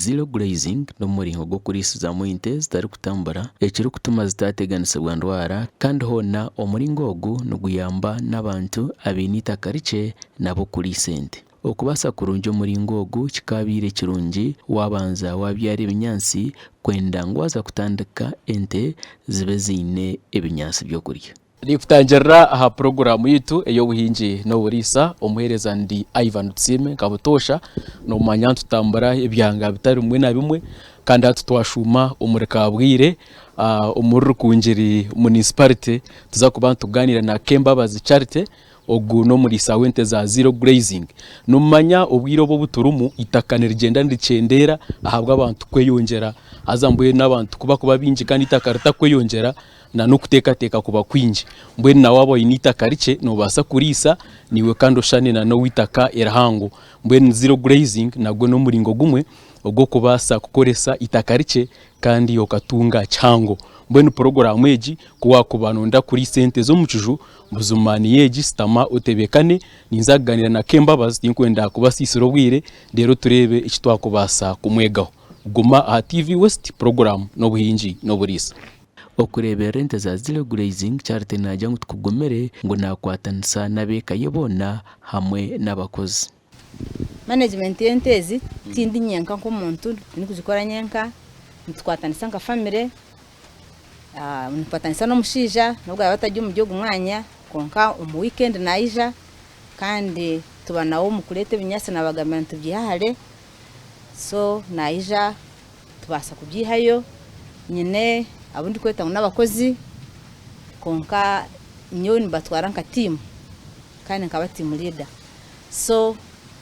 Zero grazing no muringo gwo kurisiza mu ente zitari kutambura ekiri kutuma zitateganisibwa ndwara kandi hona omuringo ogu nuguyamba n'abantu abine itaka rikye nabo kurisa ente. Okubasa kurungi omuringo ogu kikabire kirungi wabanza wabyara ebinyansi kwenda ngu waza kutandika ente zibe ziine ebinyansi by'okurya. Nikutangirira aha programu yitu ey'obuhingi n'oburisa omuhereza ndi Ivan Tsime kabutosha nomanya tutambura ebyanga bitari bimwe na bimwe kandi atutwashuma omurika bwire omurru kunjiri municipality tuza kuba tuganira na Kembabazi Charity ogu no murisa wente za zero grazing numanya obwire obo buturumu itakane rigenda ndicendera ahabwa abantu kweyongera azambuye n'abantu kuba bingi kandi itakarita kweyongera na nokuteka kuba kwinji mbwene na wabo initaka rike no basa kurisa niwe kandi oshane na no witaka erahango mbwene zero grazing nagwe no muringo gumwe ogwo kubasa kukoresa itaka rike kandi okatunga cyango mbwene programu eji kuwa kubanonda kuri sente zo mucuju muzumani yeji stama otebekane ninzaganira na Kembabazi tinkwenda kubasisiro bwire rero turebe ikitwakubasa kumwegaho guma aha TV West program no buhingi no burisa. Okurebera ente za zero grazing Charity najya ngo tukugomere ngo nakwatanisa nabeka yebona hamwe n'abakozi. Management y'entezi tindi nyenka nk'omuntu nikuzikora nyenka nitwatanisa nka family nipatanisa n'omushija nubwo abatajya mu gihugu mwanya konka mu weekend naija kandi tubanawo mukurete ebinyasi nabagamira tubyihahare so naija tubasa kubyihayo nyine abundi kweta n'abakozi konka nyo nibatwara nka team kandi nkaba team leader so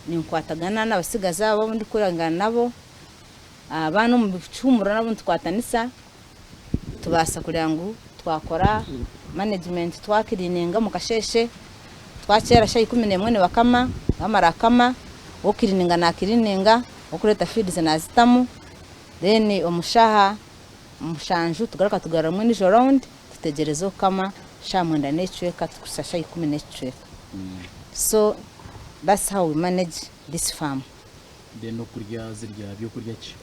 ninkwatagana n'abasigaza abo ndi kurangana nabo abana mu bicumuro nabo ntwatanisa tubasa kugira ngo twakora management twakirininga mu kasheshe twakera shayi 11 bakama bamara kama okirininga nakirininga okureta feeds nazitamu then omushaha mushanju tugaruka tugaramwe ni round tutegerezo kama shamwenda necweka tukusasha 10 so that's how we manage this farm. Then okurya zirya byo kurya ki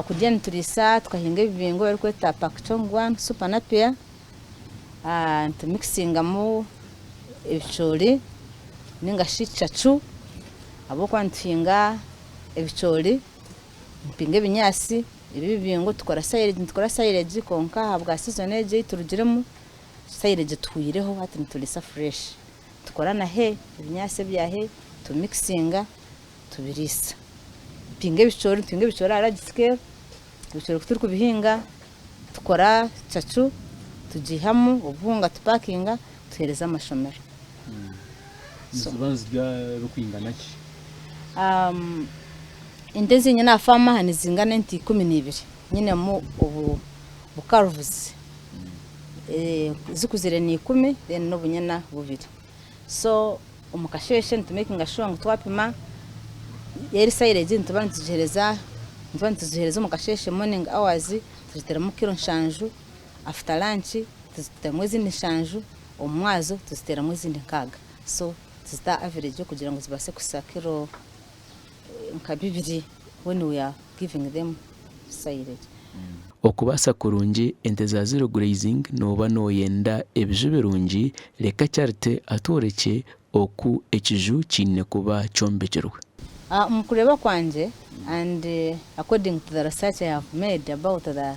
kurya niturisa tukahinga ibingo bari kweta pakchongwan super napia ntumixinga mu ebicoli ninga shichachu abo kwantinga ebicoli mpinga ebinyasi ibi bingo tukora silage konka habwa season eje turugiremo silage tuyireho hati nitulisa fresh tukora na he ibinyase bya he tu mixinga tubirisa pinge bicora aragiscale bicora kuturi kubihinga tukora chachu tujihamu ubuhunga tupakinga tuhereza amashomero zibanze bya rukwinga naki indezi nyina fama hanizingana nti 12 nyine mu bukarvuzi zikuzire ni 10 then no bunyana bubiri so umukasheshe ntumakinga sure twapima yeri silage ntubanzihereza umukasheshe morning hours tuzitera mu kiro nshanju after lunch tuzitera mwezi nishanju omwazo tuzitera mwezi ndikaga so tuzita average kugira ngo zibase kusakiro nkabibiri when we are giving them silage. Okubasa kurungi ente za zero grazing noba noyenda ebiju birungi reka Charity atoreke oku ekiju kine kuba kyombekerwe. Mukureba kwanje and according to the research I have made about the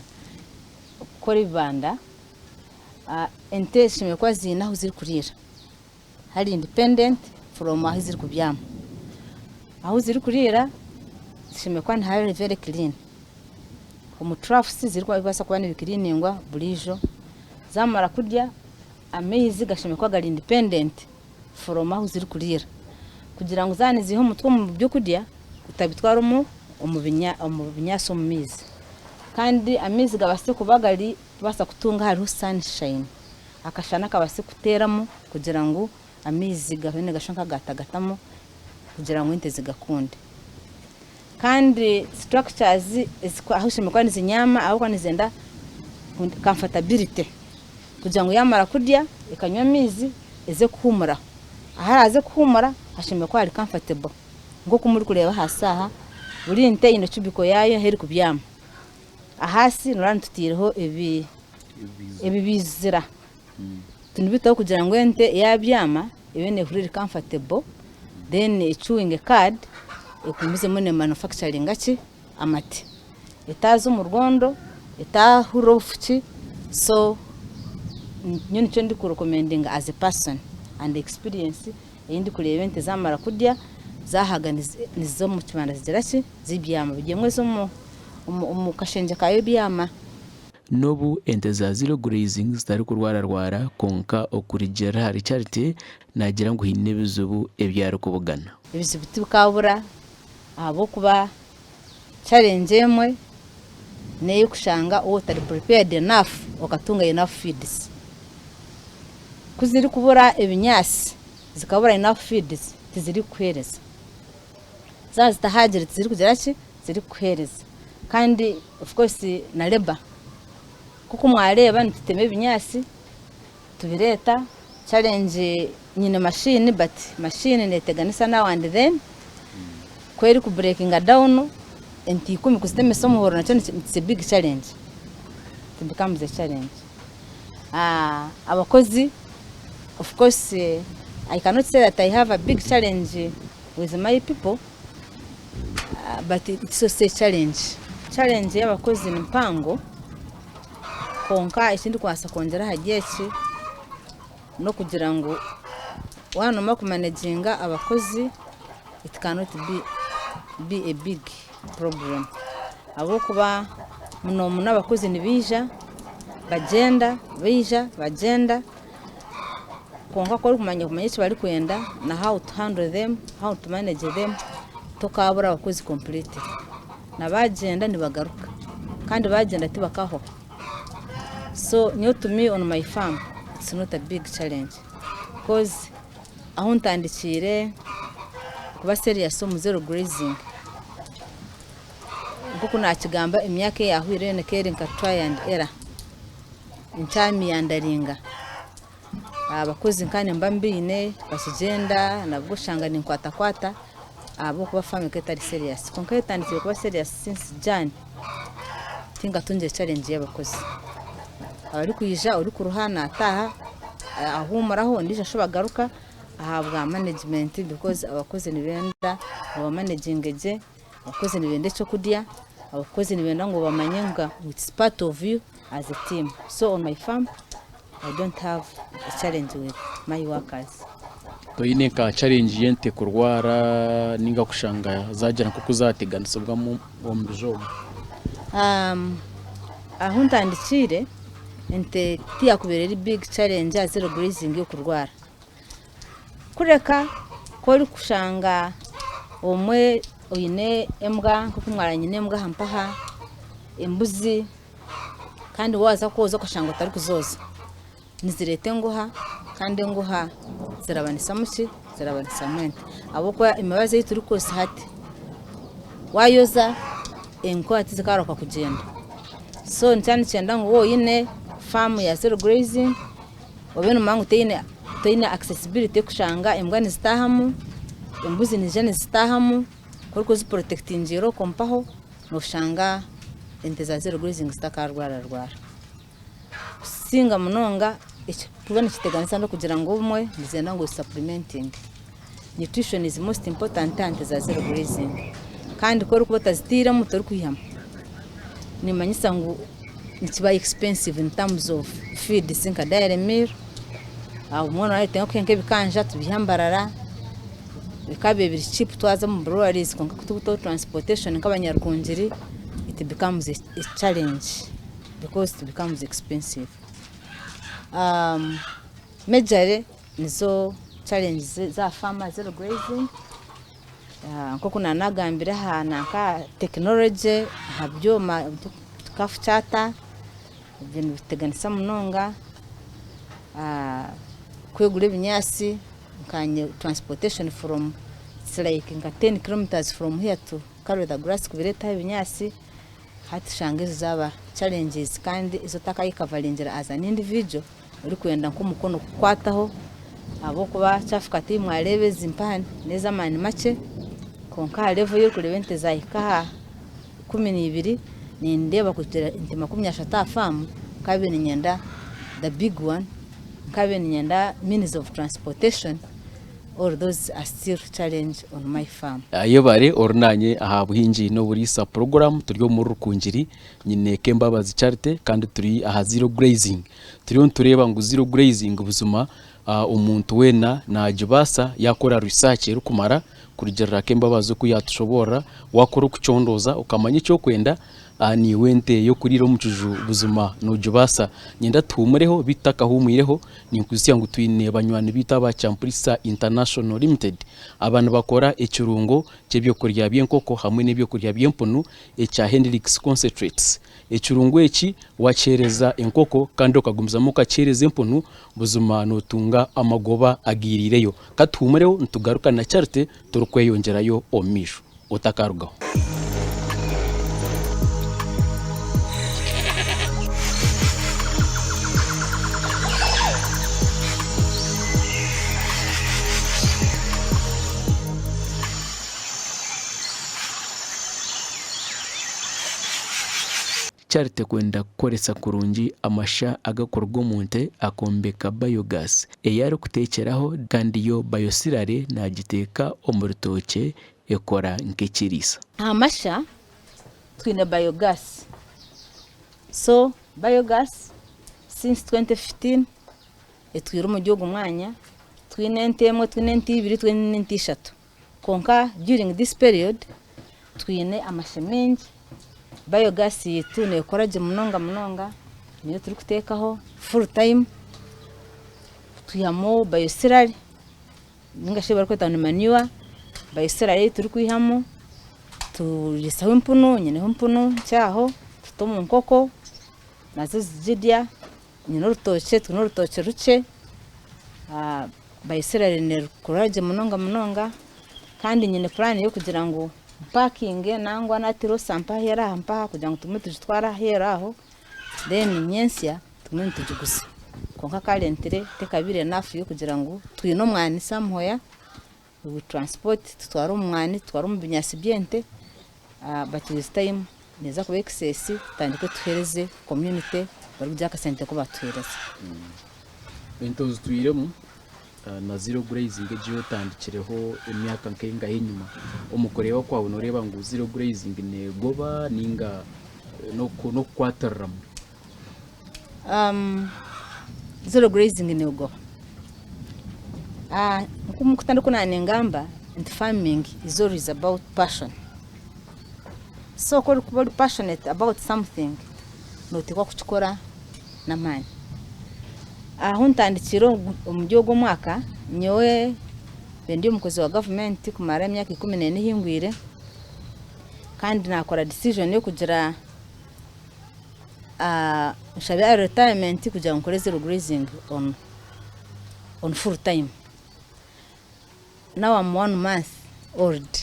koribanda ente shimekwa zina aho ziri kurira hari independent from aho ziri kubyama aho ziri kurira shimekwa ntihari very clean umutrafs ziri kwa bibasa kubana bikirinningwa burijo zamara kurya amezi gashimekwa gari independent from aho ziri kurira kugira ngo zane ziho mutwe mu byo kurya utabitwara mu binyaso mu mizi kandi amizi gabase kubagari basa kutunga hariho sunshine akashana kabase kuteramo kugira ngo amizi gahene gashanka gatagatamo kugira ngo inte zigakunde kandi structures aho shimekwa nizinyama aho kwa nizenda comfortability kugira ngo yamara kurya ikanywa amizi eze kuhumura aharaze kuhumura hashimekwa ari comfortable ngo kumuri kureba hasaha buri nte ino cubiko yayo heri kubyama ahasi nurani tutireho ebi bizira tunibitaho kugira ngo ente yabyama ibene huriri comfortable then chewing card ikumize mune manufacturing achi amati itazo mu Rwondo itahurofuki so nyine cyo ndi ku recommending as a person and experience yindi kuri event zamara kudya zahaga nizo mu kibanda zigerachi zibyama bigemwe zo mu kashenje kayo byama nobu ente za zero grazing zitari kurwararwara konka okurijera hari charity nagira ngo hine bizubu ebyaro kubugana ibizibu tibukabura abo kuba challenge emwe neyo kushanga utari prepared enough okatunga enough feeds kuziri kubura ebinyasi zikabura enough feeds tiziri kuhereza zazitahagire tiziri kugerachi ziri kuhereza kandi of course na labor kuko mwareba nituteme ebinyasi tubireta challenge nyine machine but machine neteganisa now and then kweri ku breaking down enti 10 kuzitemesa umuhoro nacho it's a big challenge it becomes a challenge abakozi of course I cannot say that I have a big challenge with my people but it's also a challenge y'abakozi ni mpango konka ikindi kwasa kongera hagiyeki no kugira ngo wanoma ku managinga abakozi it cannot be a big problem abo kuba muno abakozi nibija bagenda konka ko kumanya iki bari kwenda na how to handle them, how to manage them tokabura abakozi complete nabagenda nibagaruka kandi bagenda tibakaho. So new to me on my farm it's not a big challenge because aho ntandikire kuba serious mu zero grazing kuko nakigamba imyaka yahwire ne kere nka try and error inchami yandaringa abakozi nkane mbambine bakigenda nabwo shanga ni kwata abo kuba farm ketari serious konka yatandikire kuba serious since Jan tinga tunje challenge y'abakozi abari kuyija uri kuruhana ataha ahumaraho ndije shobagaruka ahabwa management because abakozi nibenda aba managing eje abakozi nibende cyo kudya abakozi nibenda ngo bamanyenga it's part of you as a team. So on my farm I don't have a challenge with my workers. To ine ka challenge yente kurwara ninga kushanga zajana kuko zateganisabwa mu mbijo aho ntandikire ente tiya kuberera big challenge ya zero grazing yo kurwara kureka ko uri kushanga omwe oyine embwa kuko mwaranye nembwa hampaha embuzi kandi waza koza kushanga utari kuzoza nizirete nguha kandi nguha zirabanisa muki zirabanisa mwente abo kwa imibaze yituri kose hati wayoza enko atizikaroka kugenda. So ntani cyenda ngo woyine farm ya zero grazing obeno mangu teine accessibility kushanga embwa nizitahamu embuzi nijene zitahamu kuko zi protecting zero kompaho no shanga ente za zero grazing zitakarwara singa munonga tubone kiteganisa no kugira ngo umwe nizenda ngo supplementing nutrition is most important ante za zero grazing kandi ko ruko batazitira mutori kuyihama nimanyisa ngo nikiba expensive in terms of feed sinka dairy meal aho mwana ari tenko kenke bikanja tubihambarara bikabe biri cheap twaza mu breweries konka kututo transportation nk'abanyarwongeri it becomes a challenge because it becomes expensive. Major nizo challenges za farmer zero grazing nko kuna nagambira hana ka technology habyoma tukafuchata ibintu biteganisa munonga kwegura binyasi kanye transportation from it's like 10 kilometers from here to carry the grass kubireta ibinyasi hati shangizo zaba challenges kandi izo takayikavalengera as an individual uri kwenda nko mukono kwataho abo kuba cyafukati mwarebe zimpani neza mani make konka level yo kureba ente zahika 12 nindeba kutera ente 30 farm kabe nyenda the big one kabe nyenda means of transportation. All those are still challenge on my farm. Ayo bare ornanye aha buhinji no burisa program turyo mu rukungiri nyine Kembabazi Charity kandi turi aha zero grazing turiyo tureba ngo zero grazing buzuma umuntu wena najibasa yakora research rukumara kurigera Kembabazi ko yatushobora wakora kucondoza ukamanya cyo kwenda ni wente yo kurira umucuju buzima nujibasa nyenda tumureho bitakahumuireho ni nkusiya ngo twine banywani bita ba Champurisa International Limited abantu bakora ekirungo cyebyo kurya byenkoko hamwe n'ebyo kurya byempunu echa Hendrix concentrates ekirungo eki wachereza enkoko kandi okagumizamo kachereza empunu buzima notunga amagoba agirireyo katumureho ntugaruka na Charity turukweyongerayo omisho utakarugaho. Charity kwenda kukoresa kurungi amasha agakorwa omunte akombeka biogas eyari kutekeraho kandi yo biosirare nagiteka omurutoke ekora nk'ekirisa. Amasha twine biogas. So biogas since 2015 etwira mu gihugu mwanya twine entemwe twine entibiri twine entishatu konka during this period twine amasha mengi. Biogas yitu nekoraje munonga niyo turi kutekaho full time tuyamo biosirare ningashe bari kweta manure biosirare turi kwihamo turisaho impunu nyine impunu cyaho tutomo nkoko nazo zijidya nyine rutoke tunorutoke ruce biosirare nekoraje munonga kandi nyine plan yo kugira ngo parking nangwa natiro sampa hera hampa kugira ngo tume tujitwara hera aho then nyensia tume tujugusa konka kalentere tekabire nafu yo kugira ngo twino mwani samhoya we transport tutwara umwani twara mu binyasi byente but this time neza ku excess tandike tuhereze community bari kujya ka sente ko batuhereza entozo twiremo na zero grazing ejo tandikireho emyaka nkenga hinyuma umukorewa kwawe noreba ngo zero grazing ne goba ninga no kwatarram zero grazing ne goba nkumukutandiko nane ngamba and farming is always about passion. So ko kuba passionate about something notekwa kuchikora na mani ntandikiro umujyogo mwaka nyowe bendi umukozi wa government kumara imyaka 14 hingwire kandi nakora decision yo kugira shabe retirement kugira nkore zero grazing on full time. Now I'm 1 month old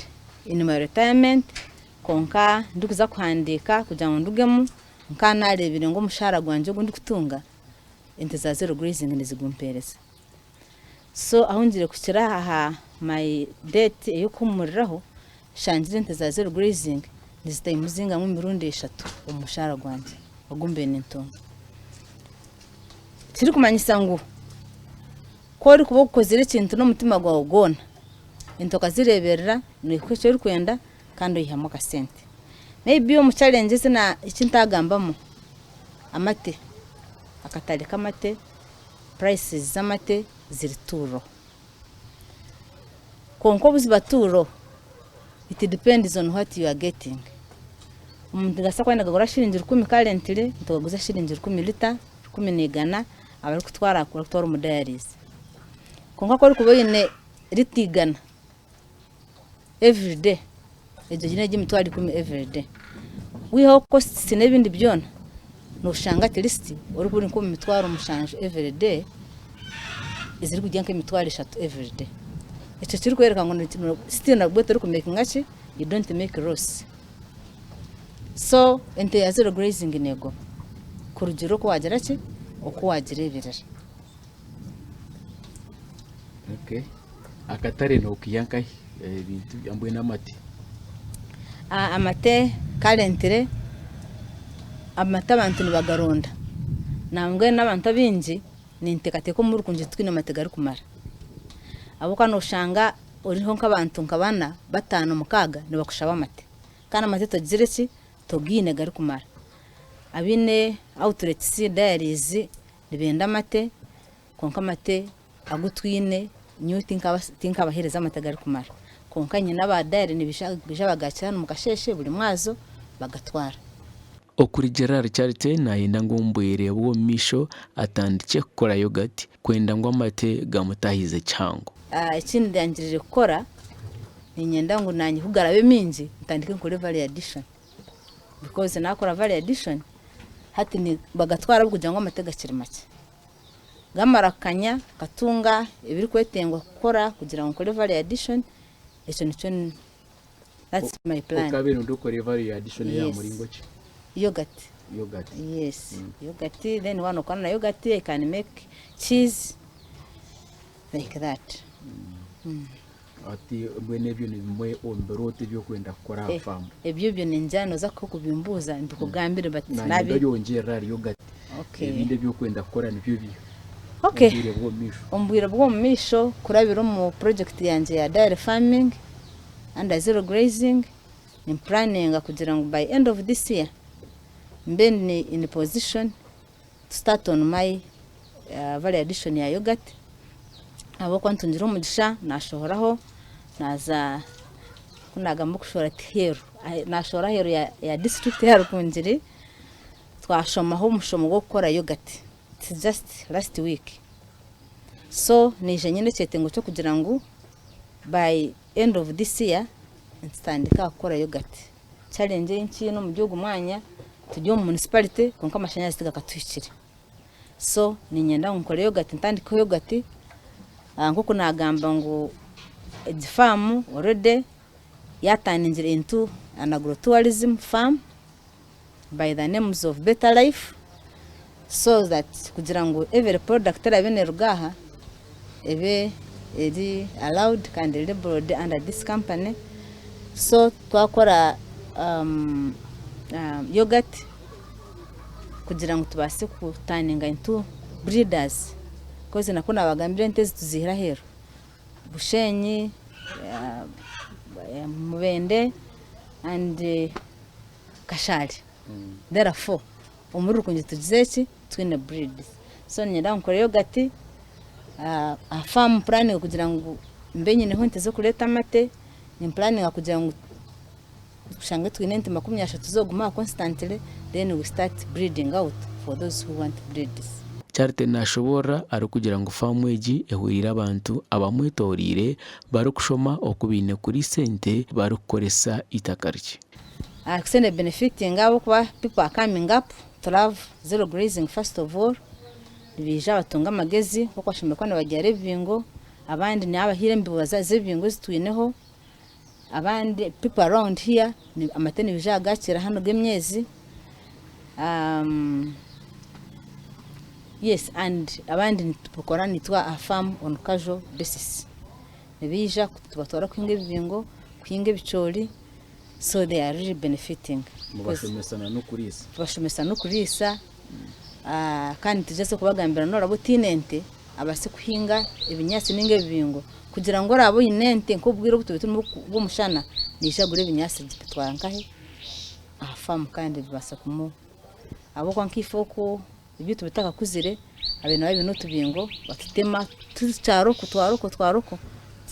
in my retirement konka ndukuza kuhandika kugira ngo ndugemu nkanarebire ngo mushara gwanje gundi kutunga ente za zero grazing nizigumpereza. So aho ngire kukira aha my date yo kumuriraho shanjire ente za zero grazing nizitaye muzinga mu mirundi 3 umushara gwanje bagumbe n'intongo kiri kumanyisa ngo kori kuba gukozera ikintu no mutima gwawe gona intoka zireberera niko cyo kwenda kandi uyihamo ka sente maybe yo mu challenge zina ikintagambamo amate akatali kamate prices z'amate ziri turo konko buzibaturo it depends on what you are getting. Umuntu gasa kwenda gagora shilingi 10 currently ntoguza shilingi 10 liter 10 nigana abari kutwara umudayarize konka ko kubone ritigana every day ejo jine jimitwari 10 every day we have costs n'ibindi byona no shanga at least uri kuri ko mitwaro umushanje every day iziri kujya nke mitwaro 3 every day icyo kiri kwereka ngo still na gbote uri ku make ngachi you don't make loss. So ente ya zero grazing nego kurugiro ko wagera ki uko wagireberera. Okay akatare no kiyankai bintu yambwe namati amate currently amata abantu nibagaronda nambwe n'abantu abingi nintekateko muri kunje twine amate gari kumara abo kana ushanga uriho nk'abantu nkabana batanu mukaga nibakushaba amate kana amate togireki togine gari kumara abine outlets diaries nibenda amate konka amate agutwine nyuti tinkabahereza amate gari kumara konka nyina ba diary nibisha bagakira mu kasheshe buri mwazo bagatwara okuri Gerard Charite nayenda ngombwere bwo misho atandike gukora yogurt kwenda ngo amate gamutahize cyango ikindi ndangirije gukora ni nyenda ngo nanyi kugarabe minji ntandike nkore value addition because nakora value addition hati ni bagatwara kugira ngo amate gakiri make gamarakanya katunga ibiri kwetengwa gukora kugira ngo nkore value addition icyo that's my plan ukabiri ndukore value addition ya muringo ki yogurt. Yes. Yogurt. Then one okana yogurt, I can make cheese like that. Ati mwene byo nimwe omberote byo kwenda gukora farm. Ebyo byo ninjano za ko kubimbuza ndikugambira bati nabi. Nabi yongera yogurt. Okay. Ebinde byo kwenda gukora nibyo byo. Okay. Ombwira bwo mumisho kurabira mu project yanje ya dairy farming and zero grazing. I'm planning kugira ngo by end of this year been in a position to start on my value addition ya yogurt abo kwantunjira umugisha nashohoraho naza kunagamba kushora hero nashora hero ya district ya Rukunjiri twashomaho umushomo go gukora yogurt. It's just last week so nije nyine cyetengo cyo kugira ngo by end of this year ntandika gukora yogurt challenge y'inkintu mu gihugu mwanya tujye mu municipality konka amashanyarazi tigakatwikire so ni nyenda nkore yogurt ntandika yogurt nkoko nagamba ngo farm already yataningire into an agrotourism farm by the names of Better Life so that kugira ngo every product abene rugaha ebe edi allowed and labeled under this company so twakora yogurt kugira ngo tubase kutaninga into breeders koze nakona bagambira ntezi tuzihira hero Bushenyi Mubende and Kashali therefore umuri kunje tuzeki twine breeds so nyenda nkore yogurt a farm planning kugira ngo mbenye ne honte zo kuleta amate ni planning kugira ngo ushange twine nti 30 tuzoguma constantly then we start breeding out for those who want breeds. Charite nashobora ari kugira ngo farm eji ehurira abantu abamwetorire bari kushoma okubine kuri sente bari kukoresa itakariki aksene benefiting abo kwa people are coming up to have zero grazing first of all bija batunga amagezi ko kwashimira kwana bagiye revingo abandi ni abahire mbibaza zevingo zitwineho abandi people around here ni amateni bija gakira hano gemyezi yes and abandi tukora nitwa a farm on casual basis nebija tubatora kwinga bivingo kwinga bicori so they are really benefiting mubashomesana no kurisa kandi tujese kubagambira norabo tinente abase kuhinga ibinyasi ninge bivingo kugira ngo rabo inente nkubwira gutubita bwo mushana nisha gure ibinyasi gitwara nkahe farm kandi bibasa kumu abo kwa nkifoko ibyo tubitaka kuzire abena babino tubingo batutema tucyaro kutwaroko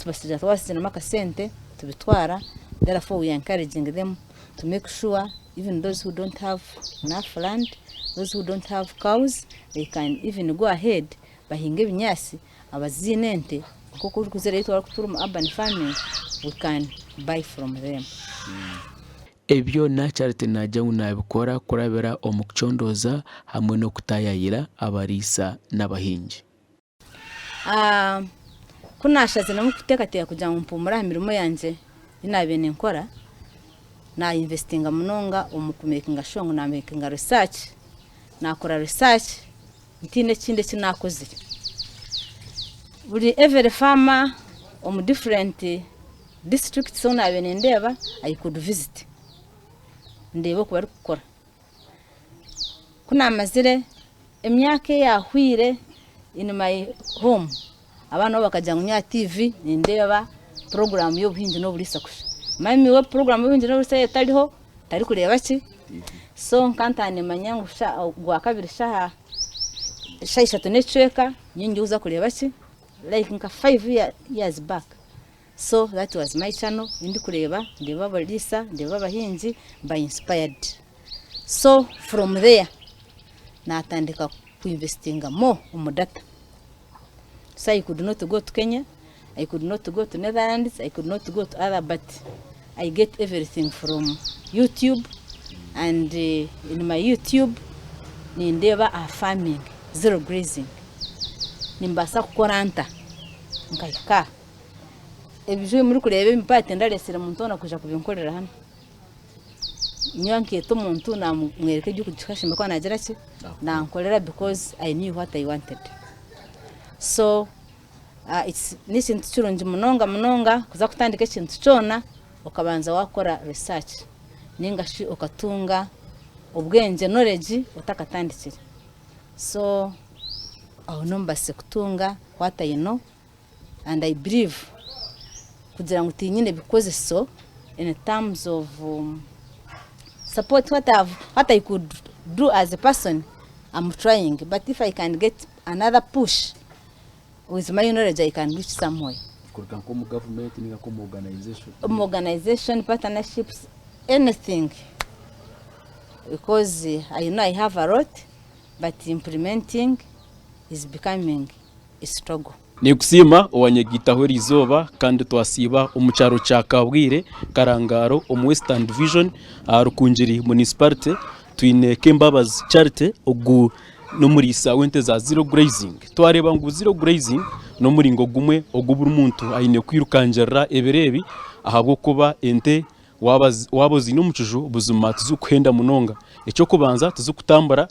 tubasija twasina makasente tubitwara therefore we encouraging them to make sure even those who don't have enough land, those who don't have cows, they can even go ahead bahinge binyasi abazinente kuko kuzere yitwa kuturuma urban farming we can buy from them. Ebyo na Charite najya unabikora kurabera omukuchondoza hamwe no kutayayira abarisa n'abahinji kunashaze no kutekateka kugira ngo mpumura imirimo yanje inabene nkora na investinga munonga omukumekinga shongo na making research nakora research ntine kinde kinakoze buri every farmer different districts so nabene ndeba I could visit ndebe ko bari gukora kunamazire emyaka yahwire in my home abana bakajya nya TV nindeba program y'ubuhinzi no burisa kusha mami we program y'ubuhinzi no burisa yatariho tari kureba ki so nkantane manyangu sha gwa kabiri sha ishatu neceka nyingi uza kureba ki like nka 5 years back. So that was my channel. Ndi kureba ndeba barisa ndeba abahinzi by inspired. So from there natandika kuinvestinga more on data. So I could not go to Kenya, I could not go to Netherlands, I could not go to other, but I get everything from YouTube. And in my YouTube nindeba a farming, zero grazing. Nimbasa kukoranta nkaika ebije muri kurebe impate ndaresera muntu ona kuja kubinkorera hano nyanke to muntu na mwereke giku gikashimba kwa nagira ki nankorera because I knew what I wanted. So it's nisintu kirungi munonga kuza kutandika ikintu cyona ukabanza wakora research ningashi ukatunga ubwenge knowledge utakatandikira. So aho nombase kutunga what I know and I believe kugira ngo tinyine because so in terms of support what I could do as a person I'm trying, but if I can get another push with my knowledge I can reach somewhere. Kurkan como government ni como organization. Organization partnerships anything because I know I have a lot but implementing is becoming a struggle. Ni kusima owanyegitaho rizoba kandi twasiba umucyaro cya Kabwire Karangaro Western Division Rukunjiri municipality twine Kembabazi Charity ogu no muri sawente za zero grazing twareba ngo zero grazing no muri ngo gumwe ogubura umuntu ayine kwirukanjera eberebi ahabwo kuba ente wabozi n'umucujo buzuma tuzukwenda munonga icyo kubanza tuzukutambara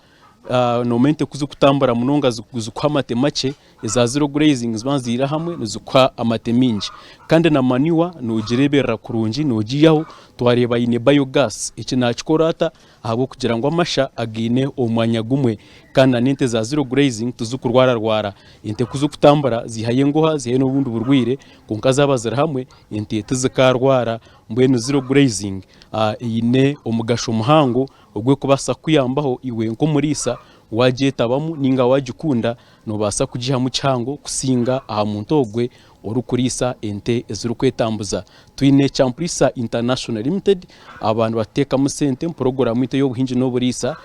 no mente kuzukutambara munonga zukwa amatemache za zero grazing zbanzira hamwe nuzukwa amateminji kandi na maniwa nugirebera kurunji nugiyaho twareba ine biogas iki nakikorata ahubwo kugira ngo amasha agine omwanya gumwe kandi nente za zero grazing tuzukurwara ente kuzukutambara zihaye ngoha zihe n'ubundi burwire kunkaza bazira hamwe ente tuzikarwara mbwenu zero grazing ine omugasho muhango ogwe kubasa kuyambaho iwe nko murisa wajetabamo ninga wajukunda no basa kujiha mu cyango kusinga aha muntu ogwe orukurisa ente ezurukwetambuza twine Champrisa International Limited abantu bateka mu sente program ite yo buhinji no burisa